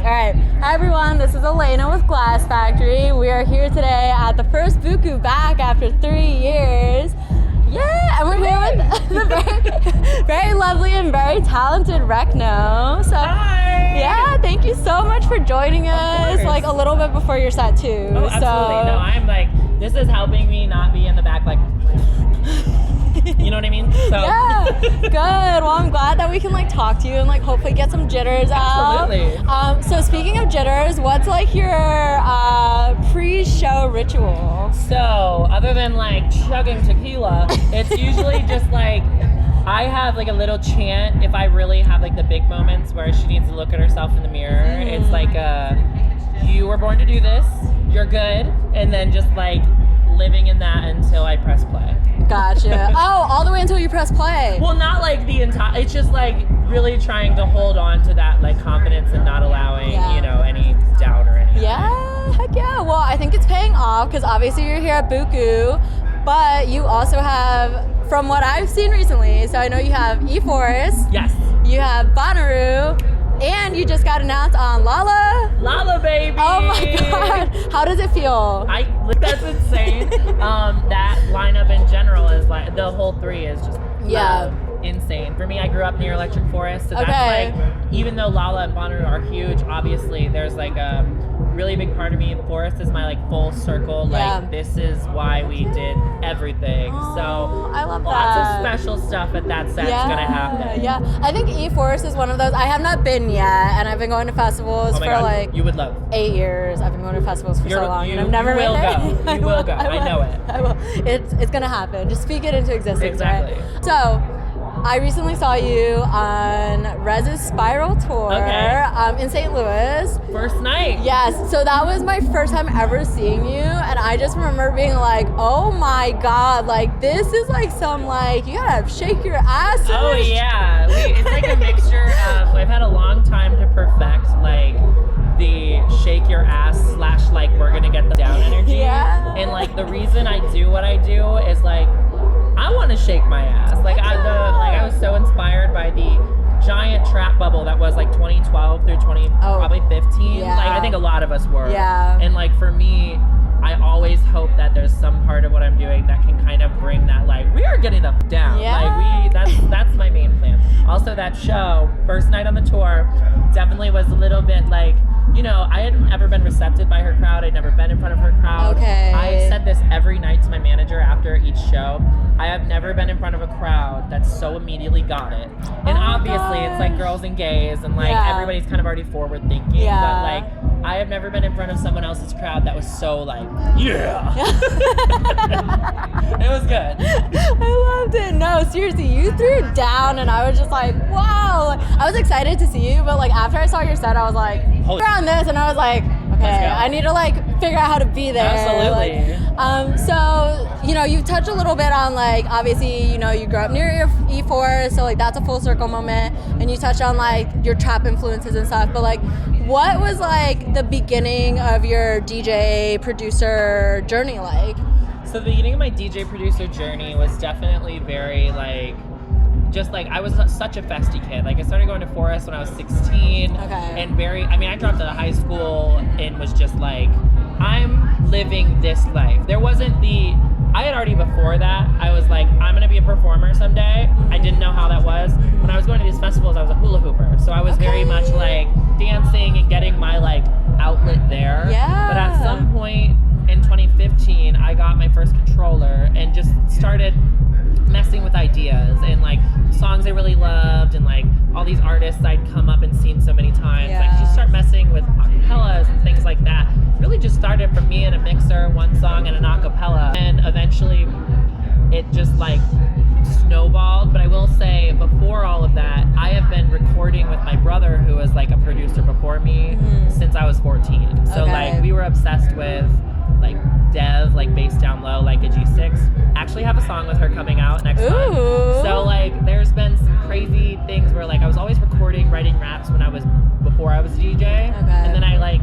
right. Hi everyone, this is Elena with Glass Factory. We are here today at the first BUKU back after 3 years. Yeah, and we're here with the very lovely and very talented Wreckno. So, hi! Yeah, thank you so much for joining us, like a little bit before your set too. Oh, absolutely. No, I'm like, this is helping me not be in the back like, you know what I mean? So. Yeah, good. Well, I'm glad that we can like talk to you and like hopefully get some jitters out. Absolutely. So speaking of jitters, what's like your pre-show ritual? So, other than like chugging tequila, it's usually just like, I have like a little chant if I really have like the big moments where she needs to look at herself in the mirror. It's like, you were born to do this, you're good, and then just like living in that until I press play. Gotcha. Oh, all the way until you press play. Well, not like the entire, it's just like really trying to hold on to that like confidence and not allowing, you know, any doubt or anything. Yeah, heck yeah. Well, I think it's paying off because obviously you're here at BUKU, but you also have, from what I've seen recently, so I know you have E-Force. Yes. You have Bonnaroo. And you just got announced on Lala. Lala, baby. Oh my God. How does it feel? That's insane. That lineup in general is like, the whole three is just insane. For me, I grew up near Electric Forest, so that's like, even though Lala and Bonnaroo are huge, obviously there's like a really big part of me. Forest is my like full circle. Like this is why we did everything. So I love lots that. of special stuff at that set's gonna happen. Yeah, I think E-Force is one of those. I have not been yet, and I've been going to festivals for God, like you would love 8 years. I've been going to festivals for so long, and I've never been there. You will go. I know it. I will. It's gonna happen. Just speak it into existence. Exactly. Right? So, I recently saw you on Rez's Spiral Tour in St. Louis. First night. Yes, so that was my first time ever seeing you, and I just remember being like, oh my God, like this is like some like, you gotta shake your ass. Oh yeah, it's like a mixture of, I've had a long time to perfect like the shake your ass / like we're gonna get the down energy. Yeah. And like the reason I do what I do is like, I want to shake my ass. Like I was so inspired by the giant trap bubble that was like 2012 through probably 15. Yeah. Like I think a lot of us were. Yeah. And like for me, I always hope that there's some part of what I'm doing that can kind of bring that like, we are getting them down. Yeah. Like that's my main plan. Also that show, first night on the tour, definitely was a little bit like, you know, I hadn't ever been recepted by her crowd. I'd never been in front of her crowd. Okay. I said this every night to my manager after each show. I have never been in front of a crowd that so immediately got it. And obviously it's like girls and gays and like everybody's kind of already forward thinking. Yeah. But like, I have never been in front of someone else's crowd that was so like, yeah. It was good. I loved it. No, seriously, you threw it down and I was just like, wow. Like, I was excited to see you, but like after I saw your set, I was like, we're on this, and I was like, okay, I need to like figure out how to be there. Absolutely. Like, so, you know, you've touched a little bit on like, obviously, you know, you grew up near your E4, so like that's a full circle moment, and you touched on like your trap influences and stuff, but like, what was like the beginning of your DJ producer journey like? So the beginning of my DJ producer journey was definitely very like, just like, I was such a festie kid. Like I started going to Forest when I was 16 and I dropped out of high school and was just like, I'm living this life. There wasn't I had already before that, I was like, I'm gonna be a performer someday. I didn't know how that was. When I was going to these festivals, I was a hula hooper. So I was very much like dancing and getting my like outlet there. Yeah. But at some point in 2015, I got my first controller and just started messing with ideas and like songs I really loved and like all these artists I'd come up and seen so many times. Like just start messing with acapellas and things like that. Really just started from me and a mixer, one song and an acapella, and eventually it just like snowballed. But I will say, before all of that, I have been recording with my brother, who was like a producer before me, since I was 14. So like we were obsessed with like Dev, like bass down low, like a G6. Actually have a song with her coming out next month. So like there's been some crazy things where like I was always recording, writing raps before I was a DJ. And then I like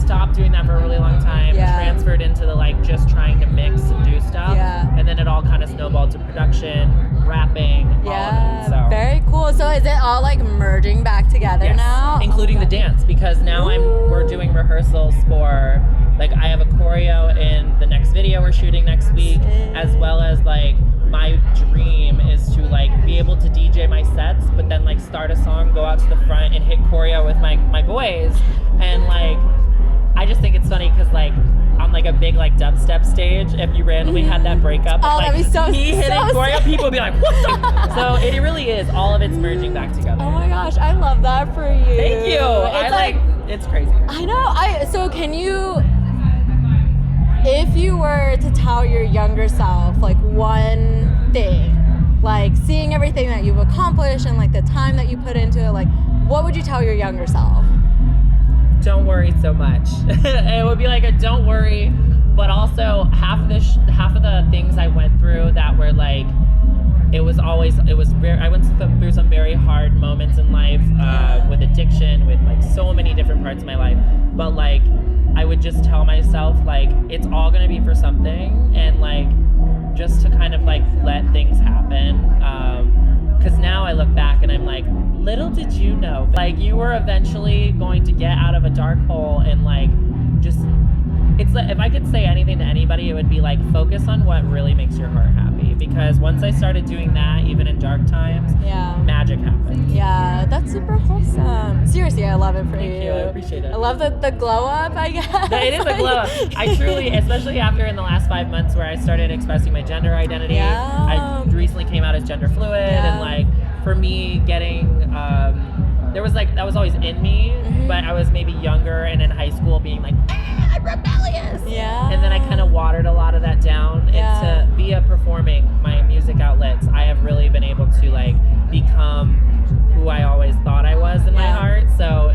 stopped doing that for a really long time, transferred into the like just trying to mix and do stuff, and then it all kind of snowballed to production, rapping, all of it. So very cool. So is it all like merging back together now, including the dance? Because now we're doing rehearsals for, like, I have a choreo in the next video we're shooting next week, as well as like my dream is to like be able to DJ my sets, but then like start a song, go out to the front and hit choreo with my boys. And like I just think it's funny because like on like a big like dubstep stage, if you randomly had that breakup, like, that'd be so me hitting choreo, people would be like, what the? So it really is, all of it's merging back together. Oh my gosh, I love that for you. Thank you. It's crazy. I know. So can you, if you were to tell your younger self like one thing, like seeing everything that you've accomplished and like the time that you put into it, like what would you tell your younger self? Don't worry so much. It would be like a don't worry, but also half of the things I went through that were like, I went through some very hard moments in life, with addiction, with like so many different parts of my life, but like I would just tell myself like it's all gonna be for something, and like just to kind of like let things happen, because now I look back and I'm like, little did you know, like you were eventually going to get out of a dark hole, and like just, it's like, if I could say anything to anybody, it would be like focus on what really makes your heart happy, because once I started doing that, even in dark times, magic happens. Yeah, that's super wholesome. Seriously, I love it for you. Thank you, I appreciate it. I love the glow up, I guess. It is a glow up. I truly, especially after in the last 5 months where I started expressing my gender identity, I recently came out as gender fluid, and like for me getting, there was like, that was always in me, but I was maybe younger and in high school being like, I'm rebellious. Yeah. And then I kind of watered a lot of that down. And to via performing my music outlets, I have really been able to like become who I always thought I was in my heart. So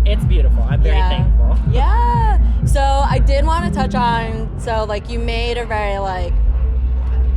it's beautiful. I'm very thankful. Yeah. So I did want to touch on, so like you made a very like,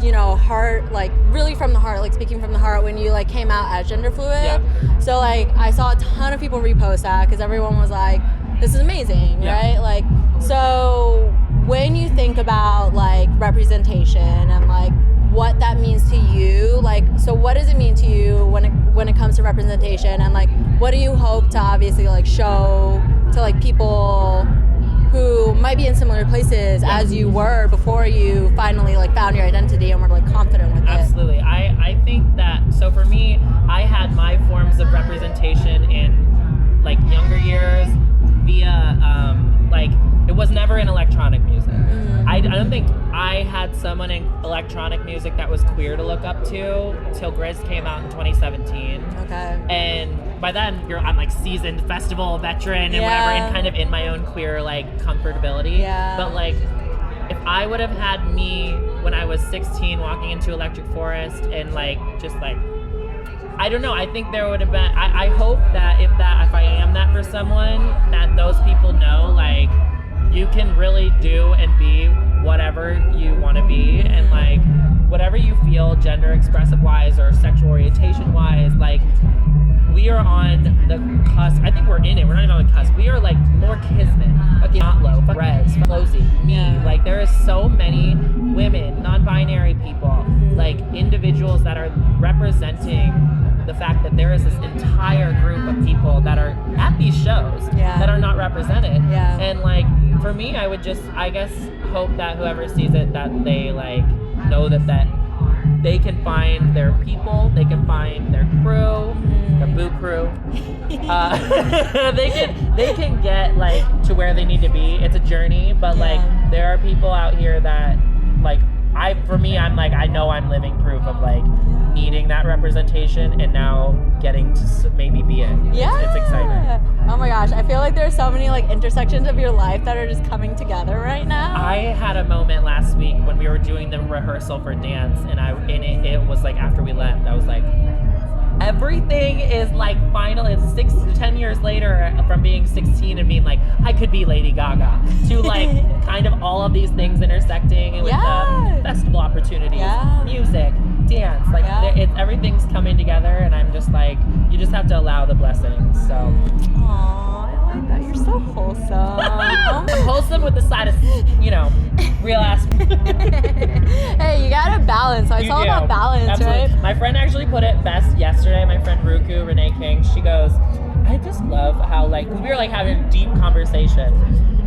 you know, heart, like really from the heart, like speaking from the heart when you like came out as gender fluid. So like I saw a ton of people repost that because everyone was like, this is amazing, right? Like, so when you think about like representation and like what that means to you, like, so what does it mean to you when it comes to representation, and like what do you hope to obviously like show to like people who might be in similar places as you were before you finally like found your identity and were like confident with it? Absolutely. I think that, so for me, I had my forms of representation in like younger years via like, it was never in electronic music. I don't think I had someone in electronic music that was queer to look up to till Grizz came out in 2017. Okay. And by then I'm like seasoned festival veteran and whatever, and kind of in my own queer like comfortability. But like, if I would have had me when I was 16 walking into Electric Forest and like just like, I don't know, I think there would have been, I hope that if I am that for someone, that those people know like you can really do and be whatever you want to be, and like whatever you feel gender expressive wise or sexual orientation wise, like we are on the cusp. I think we're in it. We're not even on the cusp. We are like more kismet. Okay, not low. Rez, Flozy, me. Like there is so many women, non-binary people, like individuals that are representing the fact that there is this entire group of people that are at these shows that are not represented. And like for me, I would just, I guess, hope that whoever sees it, that they like know that they can find their people, they can find their crew, their BUKU. They can get like to where they need to be. It's a journey, but like there are people out here that like, I'm like, I know I'm living proof of like needing that representation and now getting to maybe be it. It's exciting. Oh my gosh, I feel like there's so many like intersections of your life that are just coming together right now. I had a moment last week when we were doing the rehearsal for dance, and it was like after we left, I was like, everything is like final. It's 6 to 10 years later from being 16 and being like, I could be Lady Gaga, to like kind of all of these things intersecting with the festival opportunities, music, dance, like everything's coming together, and I'm just like, you just have to allow the blessings. So Aww, I like that. You're so wholesome. I'm wholesome with the side of, real ass. Hey, you gotta balance. So it's all about balance, absolutely. right? My friend actually put it best yesterday. My friend Ruku, Renee King, she goes, I just love how we were having a deep conversation.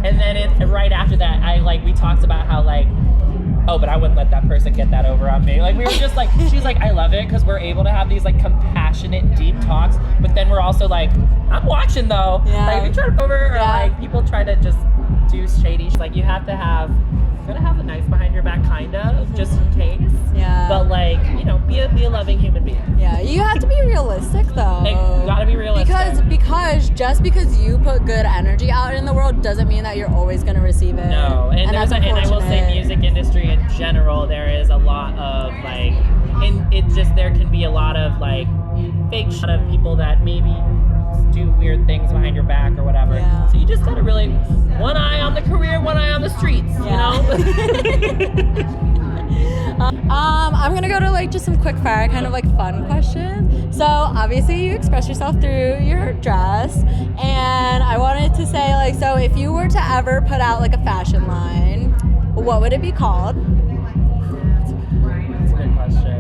And then right after that, we talked about how oh, but I wouldn't let that person get that over on me. We were just she's like, I love it because we're able to have these compassionate, deep talks, but then we're also I'm watching though. Yeah. We try to over or people try to just do shady. You have to have, gotta have a knife behind your back, kind of, just in case. Yeah. But be a loving human being. Yeah, you have to be realistic though. You gotta be realistic. Because just because you put good energy out in the world doesn't mean that you're always gonna receive it. No, and that's and I will say music industry in general, there is a lot of and it just, there can be a lot of fake shit of people that maybe do weird things behind your back or whatever. Yeah. So you just gotta really, one eye on the career, one eye on the streets, I'm gonna go to just some quick fire kind of fun questions. So obviously you express yourself through your dress, and I wanted to say so if you were to ever put out a fashion line, what would it be called? That's a good question.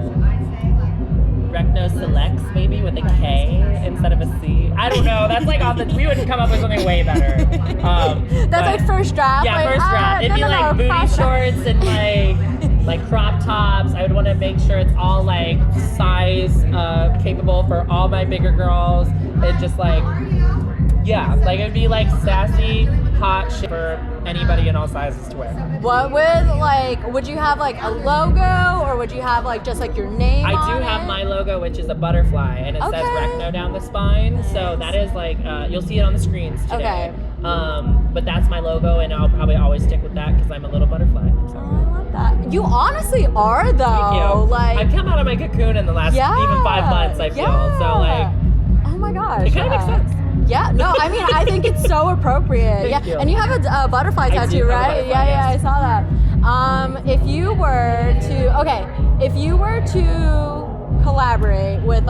Wreckno Selects, maybe, with a K instead of a C. I don't know. That's we would come up with something way better. That's first draft. Yeah, first draft. It'd be booty shorts and crop tops. I would want to make sure it's all size capable for all my bigger girls. And just it'd be sassy, hot shit for anybody in all sizes to wear. What would you have a logo, or would you have just your name? I do have my logo, which is a butterfly, and it says Wreckno down the spine. Nice. So that is you'll see it on the screens today. Okay. But that's my logo, and I'll probably always stick with that because I'm a little butterfly. So. Oh, I love that. You honestly are though. Thank you. I've come out of my cocoon in the last even 5 months. I feel so Oh my gosh. It kind of makes sense. Yeah, no, I mean, I think it's so appropriate. Thank you. And you have a butterfly tattoo, right? Yeah, I saw that. If you were to collaborate with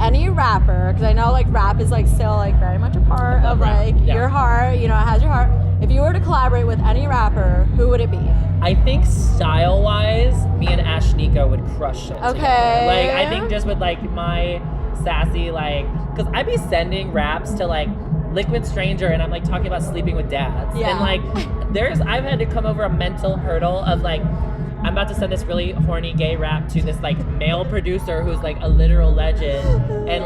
any rapper, because I know rap is still very much a part of your heart, it has your heart. If you were to collaborate with any rapper, who would it be? I think style-wise, me and Ashnika would crush it. Okay. Together. I think just with my sassy, because I be sending raps to Liquid Stranger, and I'm talking about sleeping with dads. Yeah. And I've had to come over a mental hurdle of I'm about to send this really horny gay rap to this male producer who's a literal legend, and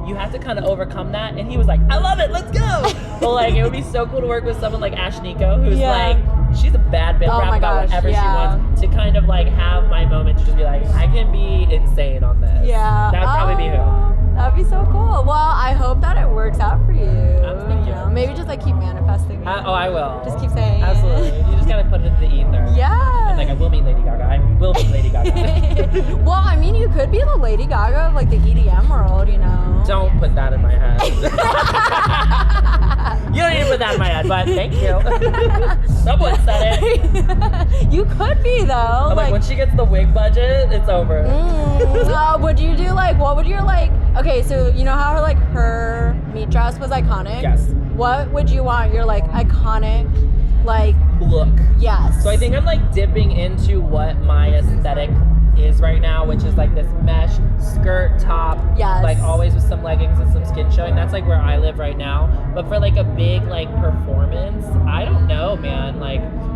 you have to kind of overcome that. And he was like, I love it, let's go. But it would be so cool to work with someone like Ashnika, who's she's a bad bitch, rap about whatever she wants, to kind of have my moment to just be I can be insane on this. Yeah. That would probably be who. That'd be so cool. Well, I hope that it works out for you. Thank you. Maybe just keep manifesting it. I will. Just keep saying Absolutely. it. You just gotta put it in the ether. Yeah. And I will meet Lady Gaga. I will meet Lady Gaga. Well, I mean, you could be the Lady Gaga of the EDM world, Don't put that in my head. You don't need to put that in my head, but thank you. Someone said it. You could be though. I'm when she gets the wig budget, it's over. Would you do what would your okay, so you know how her meat dress was iconic? Yes. What would you want your iconic look? Yes. So I think I'm dipping into what my aesthetic is right now, which is this mesh skirt top. Yes. Always with some leggings and some skin showing. That's where I live right now. But for a big performance, I don't know, man.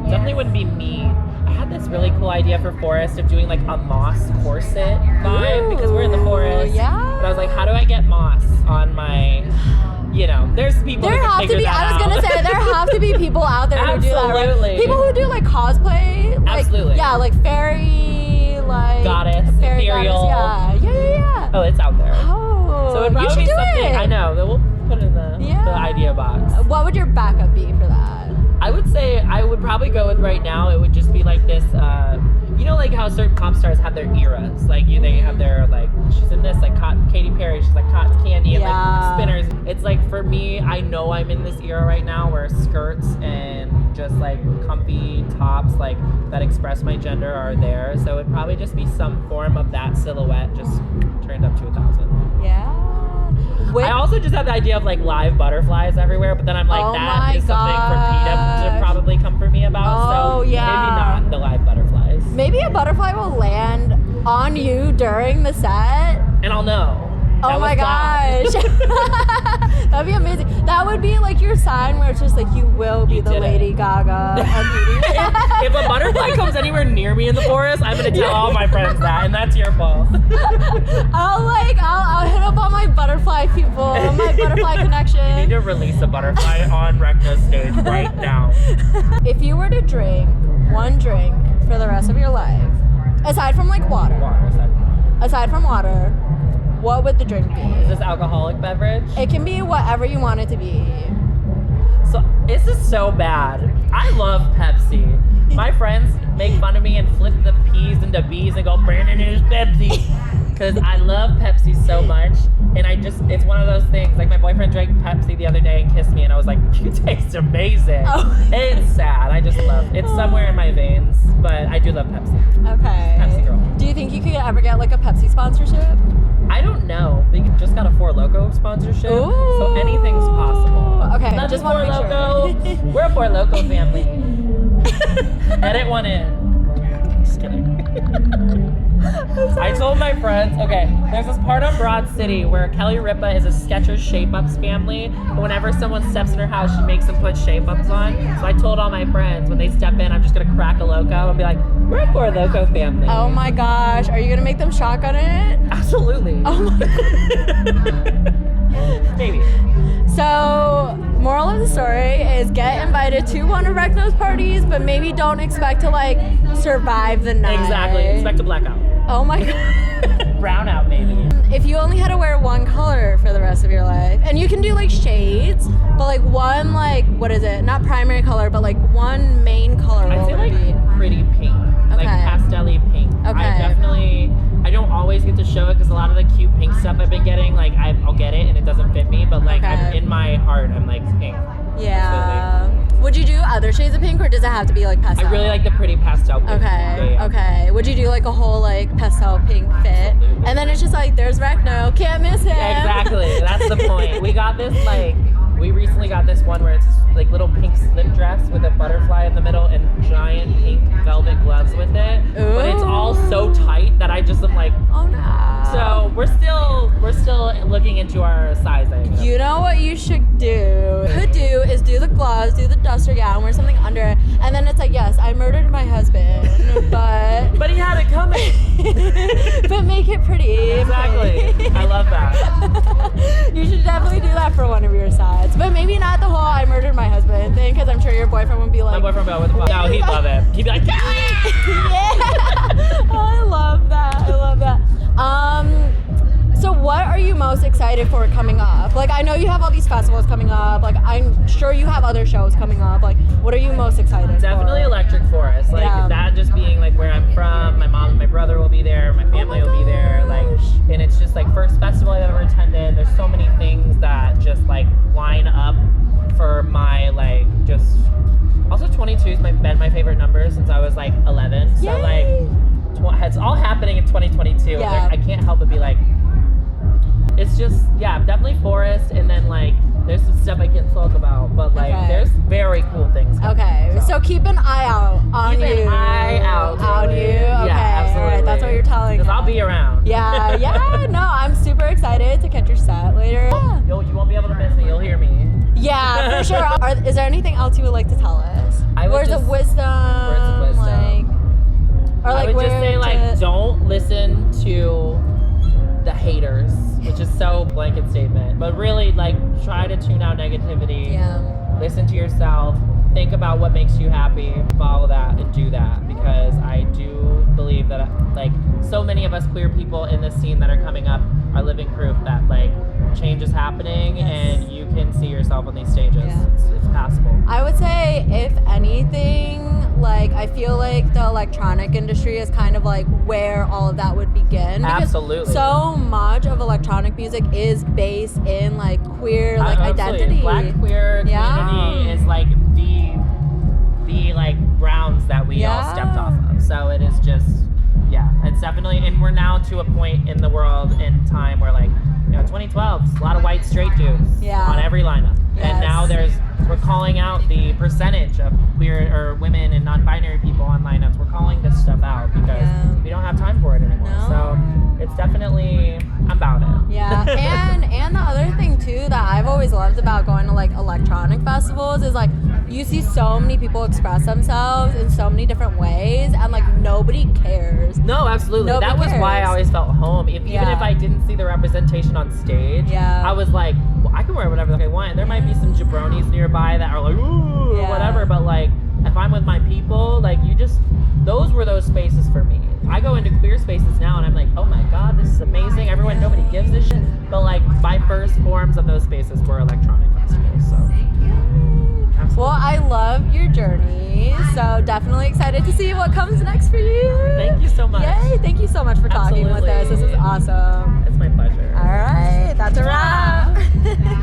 Definitely wouldn't be me. I had this really cool idea for Forest of doing a moss corset vibe because we're in the forest. Yeah. And I was how do I get moss on my, there's people there who can have figure to be. that I was gonna say there have to be people out there who do that. Absolutely. Right? People who do cosplay. Absolutely. Yeah, fairy, goddess, fairy ethereal. Goddess. Yeah. Oh, it's out there. Oh. So it'd probably you should be do something. it. I know. We'll put it in the idea box. What would your backup be for that? I would say I would probably go with right now. It would just be this. How certain pop stars have their eras. They have their she's in this Katy Perry. She's cotton candy and spinners. It's for me. I know I'm in this era right now where skirts and just comfy tops that express my gender are there. So it'd probably just be some form of that silhouette just turned up to 1,000. Yeah. I also just have the idea of like live butterflies everywhere, but then I'm like, that is something for PETA to probably come for me about. Maybe not the live butterflies. Maybe a butterfly will land on you during the set. And I'll know. Oh my gosh. That'd be amazing. That would be like your sign where it's just like you will be the Lady Gaga of beauty. If a butterfly comes anywhere near me in the forest, I'm gonna tell all my friends that, and that's your fault. I'll hit up all my butterfly people, my butterfly connection. You need to release a butterfly on Wreckno's stage right now. If you were to drink one drink for the rest of your life, aside from like water, aside from water, what would the drink be? Is this alcoholic beverage? It can be whatever you want it to be. So this is so bad. I love Pepsi. My friends make fun of me and flip the P's into B's and go, Brandon is Pepsi. Because I love Pepsi so much. And it's one of those things. Like my boyfriend drank Pepsi the other day and kissed me and I was like, you taste amazing. Oh. It's sad. I just love it. It's somewhere in my veins. But I do love Pepsi. Okay. Pepsi girl. Do you think you could ever get like a Pepsi sponsorship? I don't know. We just got a Four Loko sponsorship. Ooh. So anything's possible. Okay, Love just Four want to make Loko. sure. We're a Four Loko family. Edit one in. Just kidding. I told my friends, okay, there's this part on Broad City where Kelly Ripa is a Skechers Shape-Ups family, and whenever someone steps in her house, she makes them put Shape-Ups on. So I told all my friends, when they step in, I'm just gonna crack a Loco and be like, we're a Four Loko family. Oh my gosh, are you gonna make them shotgun it? Absolutely. Oh my Maybe. So, moral of the story is get invited to one of Wreckno's parties, but maybe don't expect to like survive the night. Exactly. Expect a blackout. Oh my god. Brown out, maybe. If you only had to wear one color for the rest of your life, and you can do like shades, but like one like, what is it? Not primary color, but like one main color. I'd say like pretty pink. Okay. Like pastel-y pink. Okay. I don't always get to show it because a lot of the cute pink stuff I've been getting, like I'll get it and it doesn't fit me, but like I'm in my heart, I'm like pink. Yeah. Absolutely. Would you do other shades of pink or does it have to be like pastel? I really like the pretty pastel pink. Okay. Yeah. Okay. Would you do like a whole like pastel pink fit? Absolutely. And then it's just like, there's Wreckno, can't miss him. Exactly. That's the point. We recently got this one where it's like little pink slip dress with a butterfly in the middle and giant pink velvet gloves with it. Ooh. But it's all so tight that I just am like, oh no. So we're still looking into our sizing. You know what you should do? Is do the gloves, do the duster gown, wear something under it, and then it's like, yes, I murdered my husband, but he had it coming. But make it pretty. Exactly. I love that. You should definitely do that for one of your sides, but maybe not the whole I murdered my husband thing, because I'm sure your boyfriend would be like, my boyfriend would go, what the fuck? No, he'd love it. He'd be like, yeah. Oh, I love that. So what are you most excited for coming up? Like, I know you have all these festivals coming up. Like, I'm sure you have other shows coming up. Like, what are you most excited for? Definitely Electric Forest. Like, that just being, like, where I'm from. My mom and my brother will be there. My family will be there. Like, and it's just, like, first festival I've ever attended. There's so many things that just, like, line up for my, like, just... Also, 22 has been my favorite number since I was, like, 11. So, Yay. like, it's all happening in 2022. Yeah. Like, I can't help but be like... It's just, definitely Forest, and then, like, there's some stuff I can't talk about, but, like, there's very cool things coming. Okay, so keep an eye out on you. Keep an eye out on you? Okay, yeah, absolutely. All right, that's what you're telling me. Because I'll be around. Yeah, no, I'm super excited to catch your set later. Yeah. You won't be able to miss me, you'll hear me. Yeah, for sure. Is there anything else you would like to tell us? Words of wisdom. Like, or like, I would just say, like, don't listen to the haters, which is so blanket statement, but really, like, try to tune out negativity. Listen to yourself, think about what makes you happy, follow that and do that, because I do believe that, like, so many of us queer people in this scene that are coming up are living proof that, like, change is happening and you can see yourself on these stages. It's possible. I would say, if anything, like, I feel like the electronic industry is kind of like where all of that would begin. Absolutely. So much of electronic music is based in, like, queer, like, identity. Black queer community is like the like grounds that we all stepped off of. So it is just, it's definitely, and we're now to a point in the world in time where, like, 2012, a lot of white straight dudes Yeah. on every lineup. Yes. And now we're calling out the percentage of queer or women and non-binary people on lineups. We're calling this stuff out because we don't have time for it anymore. No. So it's definitely, I'm about it. Yeah, and the other thing too that I've always loved about going to like electronic festivals is like you see so many people express themselves in so many different ways, and like nobody cares. No, absolutely. Nobody that was cares. why I always felt home. Even if I didn't see the representation on stage, I was like, well, I can wear whatever I want. There might be some jabronis nearby that are like, ooh, whatever. But like, if I'm with my people, like those were those spaces for me. I go into queer spaces now and I'm like, oh my God, this is amazing. Nobody gives a shit. But like, my first forms of those spaces were electronic festivals. So. Absolutely. Well, I love your journey, so definitely excited to see what comes next for you. Thank you so much. Yay, thank you so much for talking with us. This is awesome. It's my pleasure. All right, that's a wrap.